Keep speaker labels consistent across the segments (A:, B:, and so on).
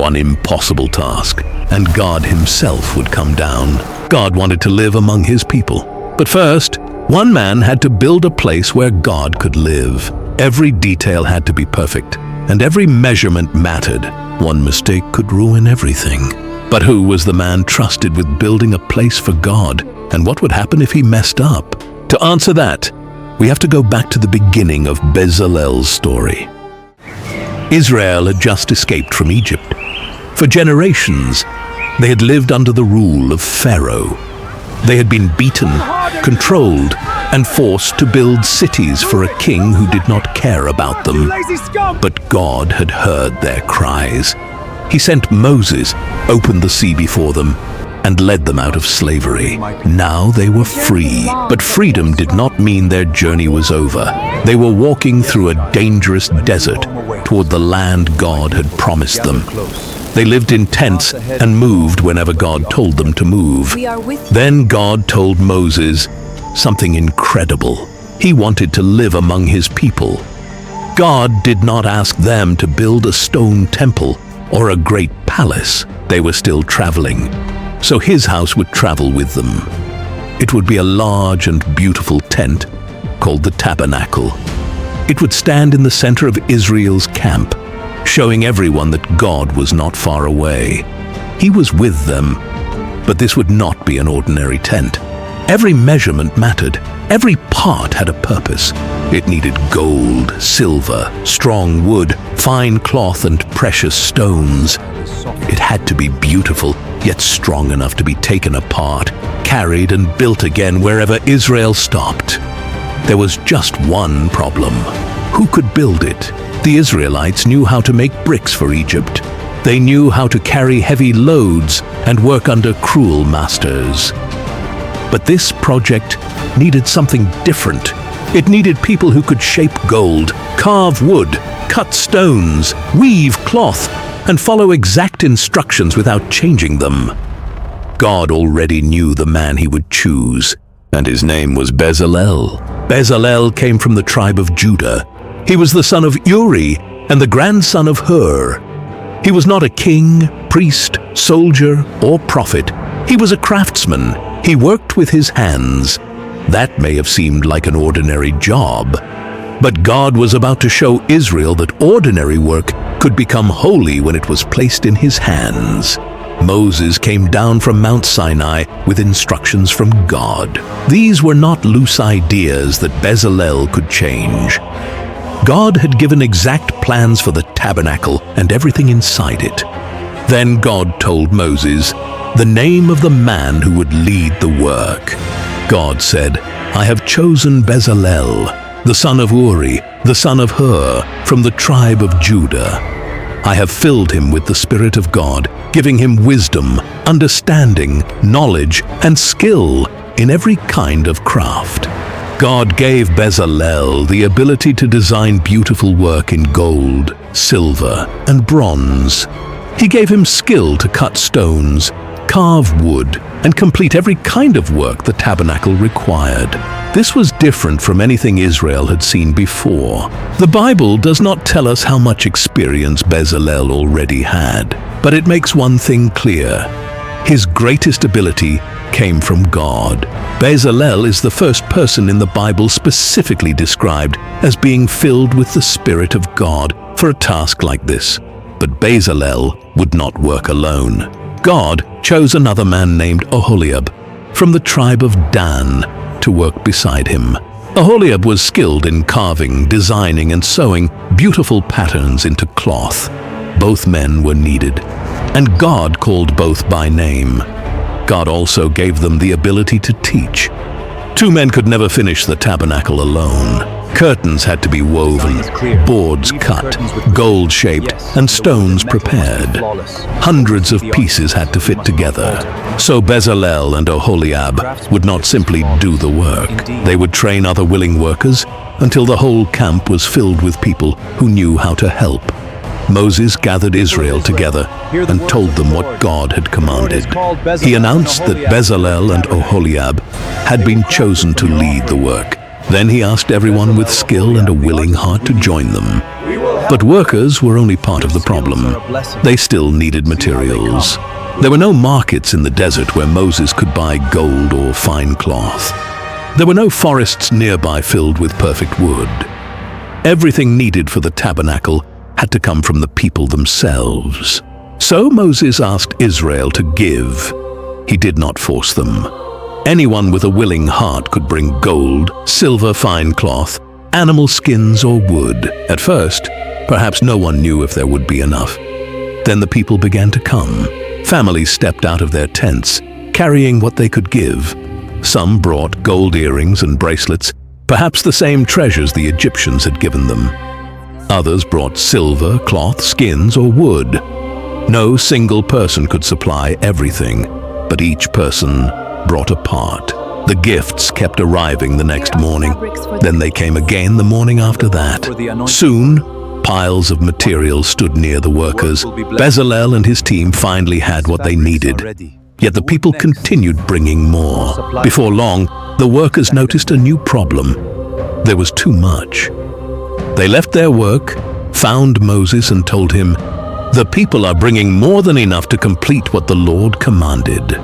A: one impossible task, and God himself would come down. God wanted to live among his people. But first, one man had to build a place where God could live. Every detail had to be perfect, and every measurement mattered. One mistake could ruin everything. But who was the man trusted with building a place for God? And what would happen if he messed up? To answer that, we have to go back to the beginning of Bezalel's story. Israel had just escaped from Egypt. For generations, they had lived under the rule of Pharaoh. They had been beaten, controlled, and forced to build cities for a king who did not care about them. But God had heard their cries. He sent Moses, opened the sea before them, and led them out of slavery. Now they were free, but freedom did not mean their journey was over. They were walking through a dangerous desert toward the land God had promised them. They lived in tents and moved whenever God told them to move. Then God told Moses something incredible. He wanted to live among his people. God did not ask them to build a stone temple or a great palace. They were still traveling, so his house would travel with them. It would be a large and beautiful tent called the Tabernacle. It would stand in the center of Israel's camp, showing everyone that God was not far away. He was with them, but this would not be an ordinary tent. Every measurement mattered. Every part had a purpose. It needed gold, silver, strong wood, fine cloth, and precious stones. It had to be beautiful, yet strong enough to be taken apart, carried and built again wherever Israel stopped. There was just one problem. Who could build it? The Israelites knew how to make bricks for Egypt. They knew how to carry heavy loads and work under cruel masters. But this project needed something different. It needed people who could shape gold, carve wood, cut stones, weave cloth, and follow exact instructions without changing them. God already knew the man he would choose, and his name was Bezalel. Bezalel came from the tribe of Judah. He was the son of Uri and the grandson of Hur. He was not a king, priest, soldier, or prophet. He was a craftsman. He worked with his hands. That may have seemed like an ordinary job, but God was about to show Israel that ordinary work could become holy when it was placed in his hands. Moses came down from Mount Sinai with instructions from God. These were not loose ideas that Bezalel could change. God had given exact plans for the tabernacle and everything inside it. Then God told Moses the name of the man who would lead the work. God said, "I have chosen Bezalel, the son of Uri, the son of Hur, from the tribe of Judah. I have filled him with the Spirit of God, giving him wisdom, understanding, knowledge, and skill in every kind of craft." God gave Bezalel the ability to design beautiful work in gold, silver, and bronze. He gave him skill to cut stones, carve wood, and complete every kind of work the tabernacle required. This was different from anything Israel had seen before. The Bible does not tell us how much experience Bezalel already had, but it makes one thing clear. His greatest ability came from God. Bezalel is the first person in the Bible specifically described as being filled with the Spirit of God for a task like this. But Bezalel would not work alone. God chose another man named Oholiab from the tribe of Dan to work beside him. Oholiab was skilled in carving, designing, and sewing beautiful patterns into cloth. Both men were needed, and God called both by name. God also gave them the ability to teach. Two men could never finish the tabernacle alone. Curtains had to be woven, boards cut, gold shaped, and stones prepared. Hundreds of pieces had to fit together. So Bezalel and Oholiab would not simply do the work. They would train other willing workers until the whole camp was filled with people who knew how to help. Moses gathered Israel together and told them what God had commanded. He announced that Bezalel and Oholiab had been chosen to lead the work. Then he asked everyone with skill and a willing heart to join them. But workers were only part of the problem. They still needed materials. There were no markets in the desert where Moses could buy gold or fine cloth. There were no forests nearby filled with perfect wood. Everything needed for the tabernacle had to come from the people themselves. So Moses asked Israel to give. He did not force them. Anyone with a willing heart could bring gold, silver, fine cloth, animal skins, or wood. At first, perhaps no one knew if there would be enough. Then the people began to come. Families stepped out of their tents, carrying what they could give. Some brought gold earrings and bracelets, perhaps the same treasures the Egyptians had given them. Others brought silver, cloth, skins, or wood. No single person could supply everything, but each person brought a part. The gifts kept arriving the next morning. Then they came again the morning after that. Soon, piles of material stood near the workers. Bezalel and his team finally had what they needed. Yet the people continued bringing more. Before long, the workers noticed a new problem. There was too much. They left their work, found Moses and told him, "The people are bringing more than enough to complete what the Lord commanded."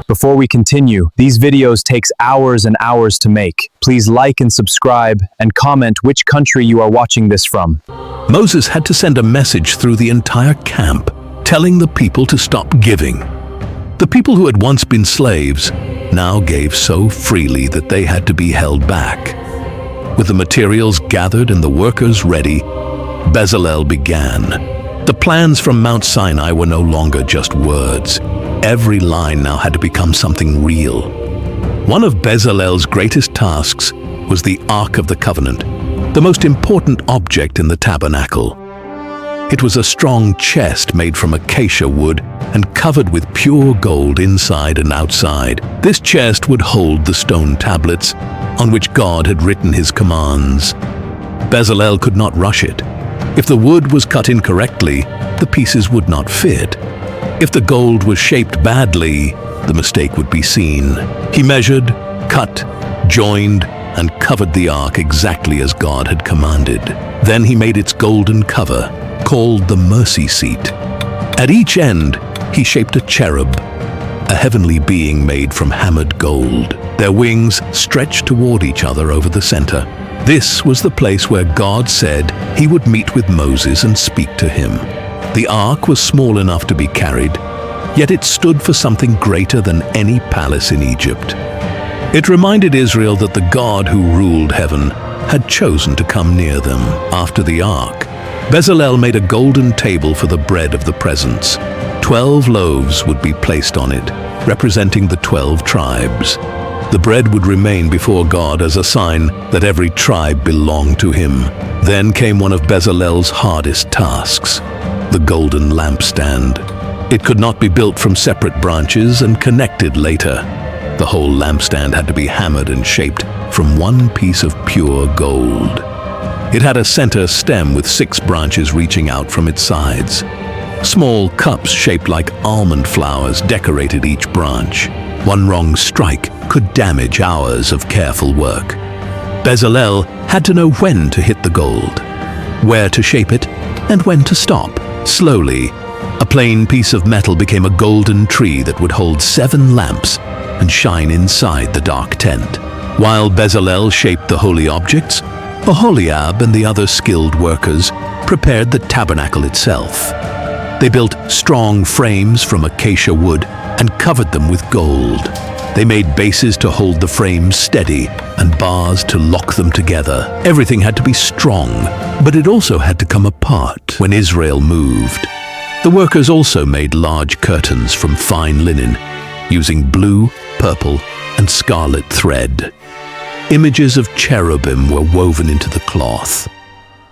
B: Before we continue, these videos takes hours and hours to make. Please like and subscribe and comment which country you are watching this from.
A: Moses had to send a message through the entire camp, telling the people to stop giving. The people who had once been slaves now gave so freely that they had to be held back. With the materials gathered and the workers ready, Bezalel began. The plans from Mount Sinai were no longer just words. Every line now had to become something real. One of Bezalel's greatest tasks was the Ark of the Covenant, the most important object in the tabernacle. It was a strong chest made from acacia wood and covered with pure gold inside and outside. This chest would hold the stone tablets on which God had written his commands. Bezalel could not rush it. If the wood was cut incorrectly, the pieces would not fit. If the gold was shaped badly, the mistake would be seen. He measured, cut, joined, and covered the ark exactly as God had commanded. Then he made its golden cover, called the mercy seat. At each end, he shaped a cherub, a heavenly being made from hammered gold. Their wings stretched toward each other over the center. This was the place where God said he would meet with Moses and speak to him. The ark was small enough to be carried, yet it stood for something greater than any palace in Egypt. It reminded Israel that the God who ruled heaven had chosen to come near them. After the ark, Bezalel made a golden table for the bread of the presence. 12 loaves would be placed on it, representing the 12 tribes. The bread would remain before God as a sign that every tribe belonged to him. Then came one of Bezalel's hardest tasks, the Golden Lampstand. It could not be built from separate branches and connected later. The whole lampstand had to be hammered and shaped from one piece of pure gold. It had a center stem with 6 branches reaching out from its sides. Small cups shaped like almond flowers decorated each branch. One wrong strike could damage hours of careful work. Bezalel had to know when to hit the gold, where to shape it, and when to stop. Slowly, a plain piece of metal became a golden tree that would hold 7 lamps and shine inside the dark tent. While Bezalel shaped the holy objects, Oholiab and the other skilled workers prepared the tabernacle itself. They built strong frames from acacia wood and covered them with gold. They made bases to hold the frames steady and bars to lock them together. Everything had to be strong, but it also had to come apart when Israel moved. The workers also made large curtains from fine linen, using blue, purple, and scarlet thread. Images of cherubim were woven into the cloth.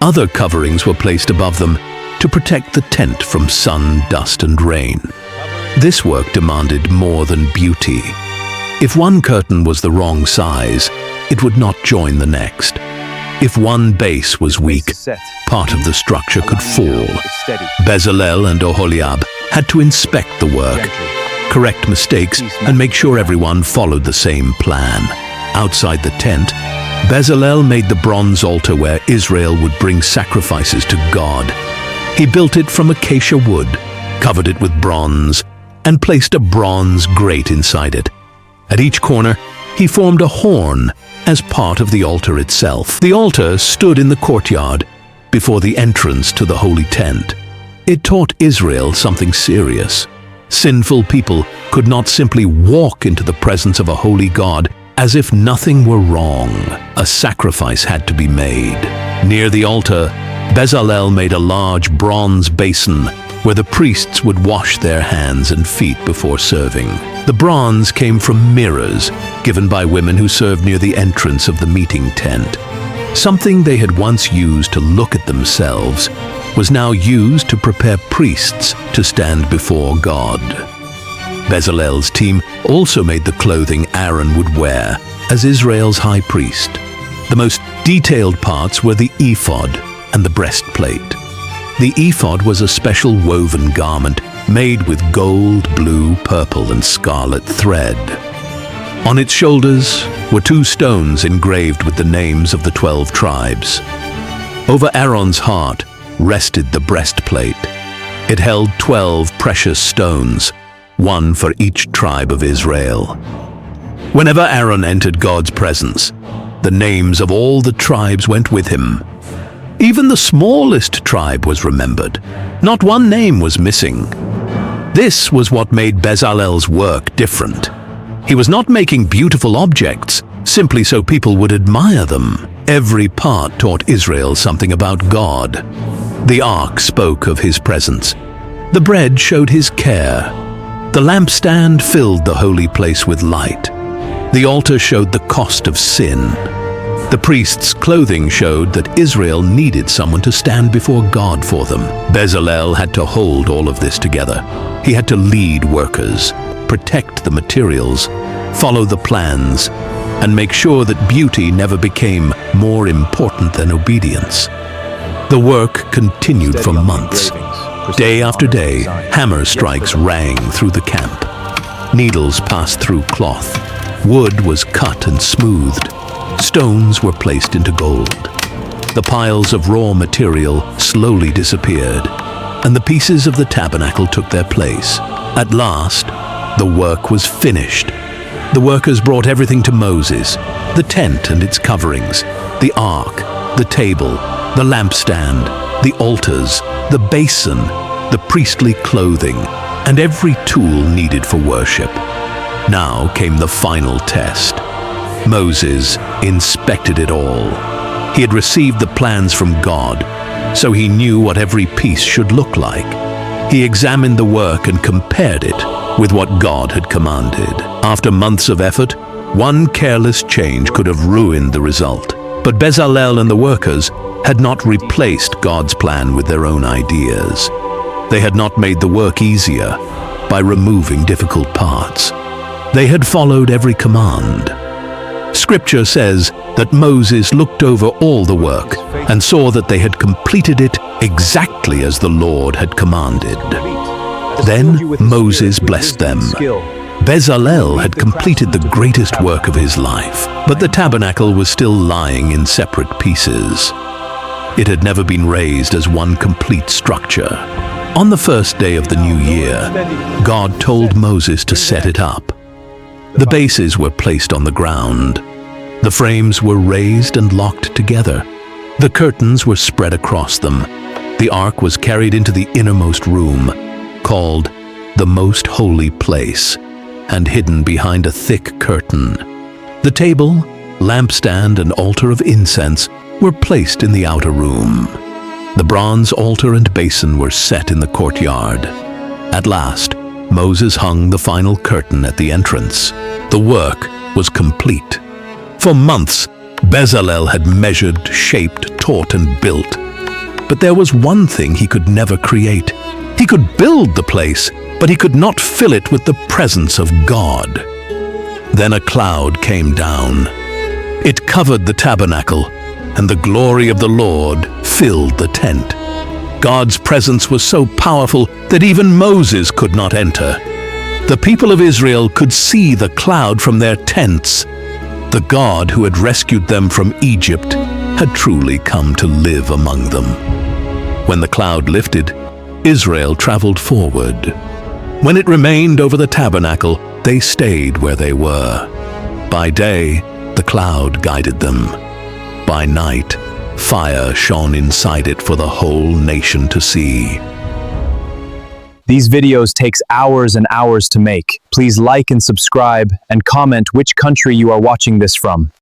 A: Other coverings were placed above them to protect the tent from sun, dust, and rain. This work demanded more than beauty. If one curtain was the wrong size, it would not join the next. If one base was weak, part of the structure could fall. Bezalel and Oholiab had to inspect the work, correct mistakes, and make sure everyone followed the same plan. Outside the tent, Bezalel made the bronze altar where Israel would bring sacrifices to God. He built it from acacia wood, covered it with bronze, and placed a bronze grate inside it. At each corner, he formed a horn as part of the altar itself. The altar stood in the courtyard before the entrance to the holy tent. It taught Israel something serious. Sinful people could not simply walk into the presence of a holy God as if nothing were wrong. A sacrifice had to be made. Near the altar, Bezalel made a large bronze basin where the priests would wash their hands and feet before serving. The bronze came from mirrors given by women who served near the entrance of the meeting tent. Something they had once used to look at themselves was now used to prepare priests to stand before God. Bezalel's team also made the clothing Aaron would wear as Israel's high priest. The most detailed parts were the ephod and the breastplate. The ephod was a special woven garment made with gold, blue, purple, and scarlet thread. On its shoulders were 2 stones engraved with the names of the 12 tribes. Over Aaron's heart rested the breastplate. It held 12 precious stones, 1 for each tribe of Israel. Whenever Aaron entered God's presence, the names of all the tribes went with him. Even the smallest tribe was remembered. Not one name was missing. This was what made Bezalel's work different. He was not making beautiful objects simply so people would admire them. Every part taught Israel something about God. The ark spoke of his presence. The bread showed his care. The lampstand filled the holy place with light. The altar showed the cost of sin. The priest's clothing showed that Israel needed someone to stand before God for them. Bezalel had to hold all of this together. He had to lead workers, protect the materials, follow the plans, and make sure that beauty never became more important than obedience. The work continued for months. Day after day, hammer strikes rang through the camp. Needles passed through cloth. Wood was cut and smoothed. Stones were placed into gold. The piles of raw material slowly disappeared, and the pieces of the tabernacle took their place. At last, the work was finished. The workers brought everything to Moses: the tent and its coverings, the ark, the table, the lampstand, the altars, the basin, the priestly clothing, and every tool needed for worship. Now came the final test. Moses inspected it all. He had received the plans from God, so he knew what every piece should look like. He examined the work and compared it with what God had commanded. After months of effort, one careless change could have ruined the result. But Bezalel and the workers had not replaced God's plan with their own ideas. They had not made the work easier by removing difficult parts. They had followed every command. Scripture says that Moses looked over all the work and saw that they had completed it exactly as the Lord had commanded. Then Moses blessed them. Bezalel had completed the greatest work of his life, but the tabernacle was still lying in separate pieces. It had never been raised as one complete structure. On the first day of the new year, God told Moses to set it up. The bases were placed on the ground. The frames were raised and locked together. The curtains were spread across them. The ark was carried into the innermost room, called the Most Holy Place, and hidden behind a thick curtain. The table, lampstand, and altar of incense were placed in the outer room. The bronze altar and basin were set in the courtyard. At last, Moses hung the final curtain at the entrance. The work was complete. For months, Bezalel had measured, shaped, taught, and built. But there was one thing he could never create. He could build the place, but he could not fill it with the presence of God. Then a cloud came down. It covered the tabernacle, and the glory of the Lord filled the tent. God's presence was so powerful that even Moses could not enter. The people of Israel could see the cloud from their tents, The God who had rescued them from Egypt had truly come to live among them. When the cloud lifted, Israel traveled forward. When it remained over the tabernacle, they stayed where they were. By day, the cloud guided them. By night, fire shone inside it for the whole nation to see.
B: These videos takes hours and hours to make. Please like and subscribe and comment which country you are watching this from.